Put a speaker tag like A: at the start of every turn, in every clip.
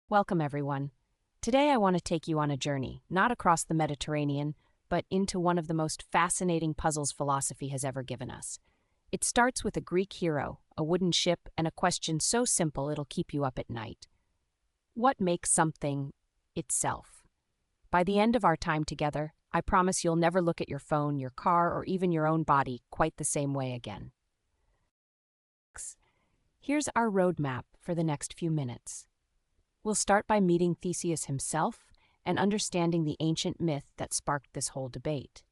A: Welcome, everyone. Today I want to take you on a journey, not across the Mediterranean, but into one of the most fascinating puzzles philosophy has ever given us. It starts with a Greek hero, a wooden ship, and a question so simple it'll keep you up at night. What makes something itself? By the end of our time together, I promise you'll never look at your phone, your car, or even your own body quite the same way again. Here's our roadmap for the next few minutes. We'll start by meeting Theseus himself and understanding the ancient myth that sparked this whole debate.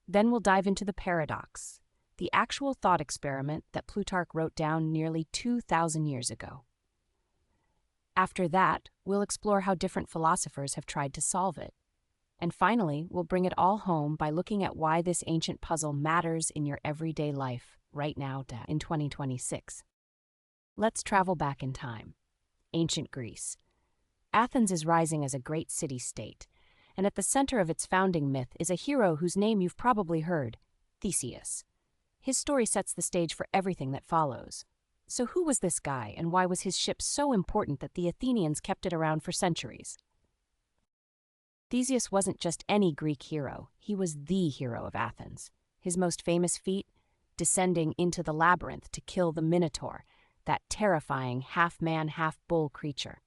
A: Then we'll dive into the paradox, the actual thought experiment that Plutarch wrote down nearly 2,000 years ago. After that, we'll explore how different philosophers have tried to solve it. And finally, we'll bring it all home by looking at why this ancient puzzle matters in your everyday life right now in 2026. Let's travel back in time. Ancient Greece. Athens is rising as a great city-state, and at the center of its founding myth is a hero whose name you've probably heard, Theseus. His story sets the stage for everything that follows. So who was this guy, and why was his ship so important that the Athenians kept it around for centuries? Theseus wasn't just any Greek hero, he was the hero of Athens. His most famous feat? Descending into the labyrinth to kill the Minotaur, that terrifying half-man, half-bull creature.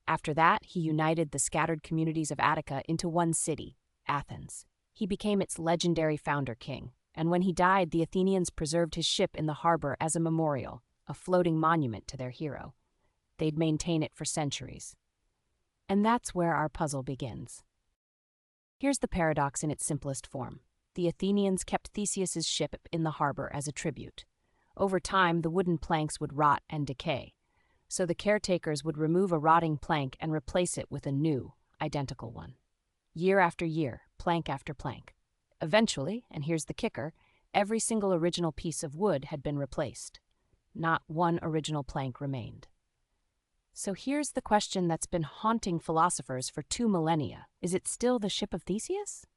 A: After that, he united the scattered communities of Attica into one city, Athens. He became its legendary founder-king, and when he died, the Athenians preserved his ship in the harbor as a memorial, a floating monument to their hero. They'd maintain it for centuries. And that's where our puzzle begins. Here's the paradox in its simplest form. The Athenians kept Theseus's ship in the harbor as a tribute. Over time, the wooden planks would rot and decay, so the caretakers would remove a rotting plank and replace it with a new, identical one. Year after year, plank after plank. Eventually, and here's the kicker, every single original piece of wood had been replaced. Not one original plank remained. So here's the question that's been haunting philosophers for 2 millennia. Is it still the Ship of Theseus?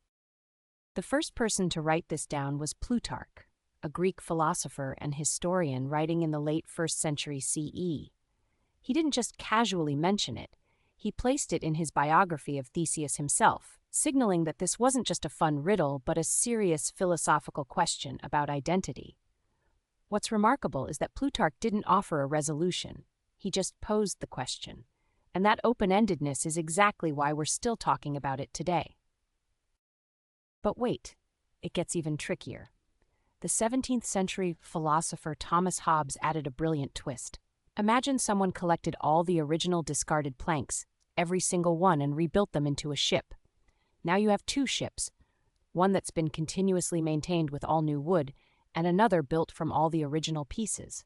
A: The first person to write this down was Plutarch, a Greek philosopher and historian writing in the late 1st century CE. He didn't just casually mention it, he placed it in his biography of Theseus himself, signaling that this wasn't just a fun riddle but a serious philosophical question about identity. What's remarkable is that Plutarch didn't offer a resolution, he just posed the question, and that open-endedness is exactly why we're still talking about it today. But wait, it gets even trickier. The 17th century philosopher Thomas Hobbes added a brilliant twist. Imagine someone collected all the original discarded planks, every single one, and rebuilt them into a ship. Now you have 2 ships, one that's been continuously maintained with all new wood, and another built from all the original pieces.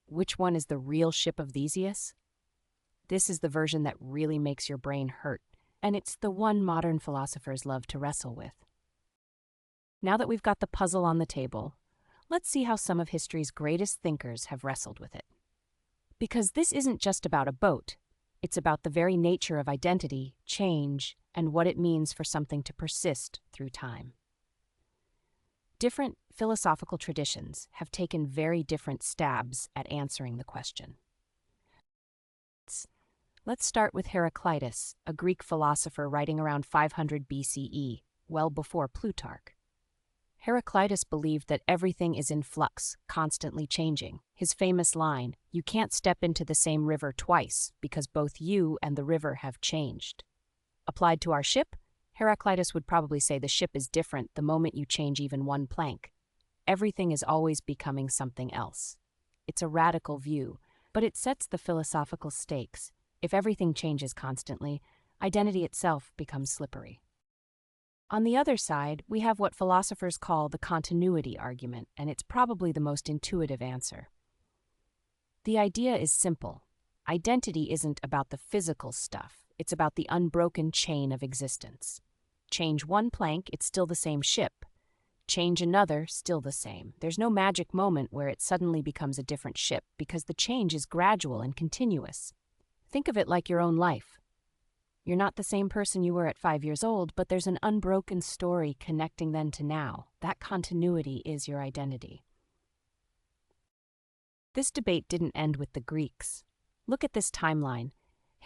A: Which one is the real Ship of Theseus? This is the version that really makes your brain hurt, and it's the one modern philosophers love to wrestle with. Now that we've got the puzzle on the table, let's see how some of history's greatest thinkers have wrestled with it. Because this isn't just about a boat, it's about the very nature of identity, change, and what it means for something to persist through time. Different philosophical traditions have taken very different stabs at answering the question. Let's start with Heraclitus, a Greek philosopher writing around 500 BCE, well before Plutarch. Heraclitus believed that everything is in flux, constantly changing. His famous line, "You can't step into the same river twice, because both you and the river have changed." Applied to our ship, Heraclitus would probably say the ship is different the moment you change even one plank. Everything is always becoming something else. It's a radical view, but it sets the philosophical stakes. If everything changes constantly, identity itself becomes slippery. On the other side, we have what philosophers call the continuity argument, and it's probably the most intuitive answer. The idea is simple. Identity isn't about the physical stuff, it's about the unbroken chain of existence. Change one plank, it's still the same ship. Change another, still the same. There's no magic moment where it suddenly becomes a different ship, because the change is gradual and continuous. Think of it like your own life. You're not the same person you were at 5 years old, but there's an unbroken story connecting then to now. That continuity is your identity. This debate didn't end with the Greeks. Look at this timeline.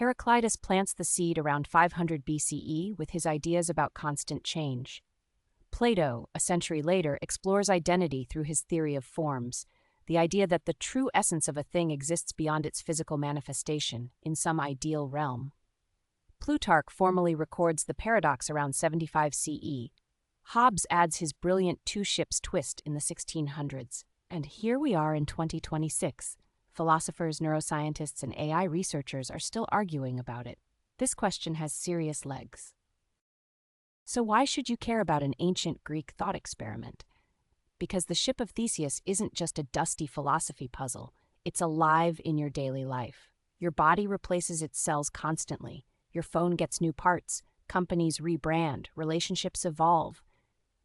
A: Heraclitus plants the seed around 500 BCE with his ideas about constant change. Plato, a century later, explores identity through his theory of forms, the idea that the true essence of a thing exists beyond its physical manifestation, in some ideal realm. Plutarch formally records the paradox around 75 CE. Hobbes adds his brilliant two ships twist in the 1600s. And here we are in 2026. Philosophers, neuroscientists, and AI researchers are still arguing about it. This question has serious legs. So why should you care about an ancient Greek thought experiment? Because the Ship of Theseus isn't just a dusty philosophy puzzle, it's alive in your daily life. Your body replaces its cells constantly. Your phone gets new parts, companies rebrand, relationships evolve.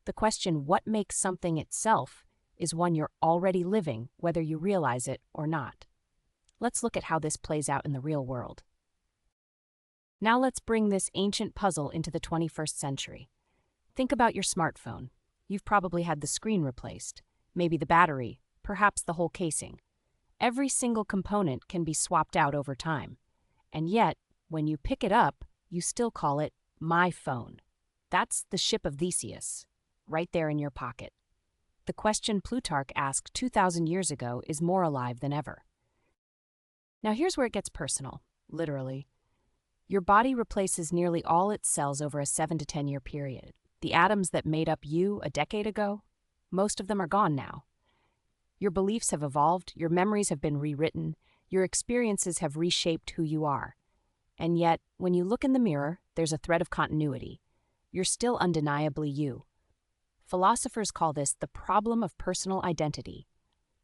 A: The question, what makes something itself, is one you're already living, whether you realize it or not. Let's look at how this plays out in the real world. Now let's bring this ancient puzzle into the 21st century. Think about your smartphone. You've probably had the screen replaced, maybe the battery, perhaps the whole casing. Every single component can be swapped out over time. And yet, when you pick it up, you still call it my phone. That's the Ship of Theseus, right there in your pocket. The question Plutarch asked 2,000 years ago is more alive than ever. Now here's where it gets personal, literally. Your body replaces nearly all its cells over a 7 to 10 year period. The atoms that made up you a decade ago, most of them are gone now. Your beliefs have evolved, your memories have been rewritten, your experiences have reshaped who you are. And yet, when you look in the mirror, there's a thread of continuity. You're still undeniably you. Philosophers call this the problem of personal identity,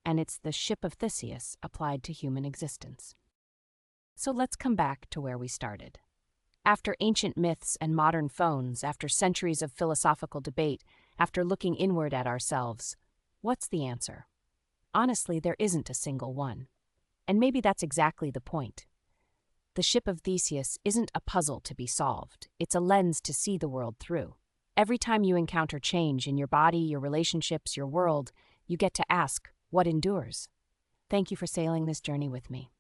A: and it's the Ship of Theseus applied to human existence. So let's come back to where we started. After ancient myths and modern phones, after centuries of philosophical debate, after looking inward at ourselves, what's the answer? Honestly, there isn't a single one. And maybe that's exactly the point. The Ship of Theseus isn't a puzzle to be solved. It's a lens to see the world through. Every time you encounter change in your body, your relationships, your world, you get to ask, what endures? Thank you for sailing this journey with me.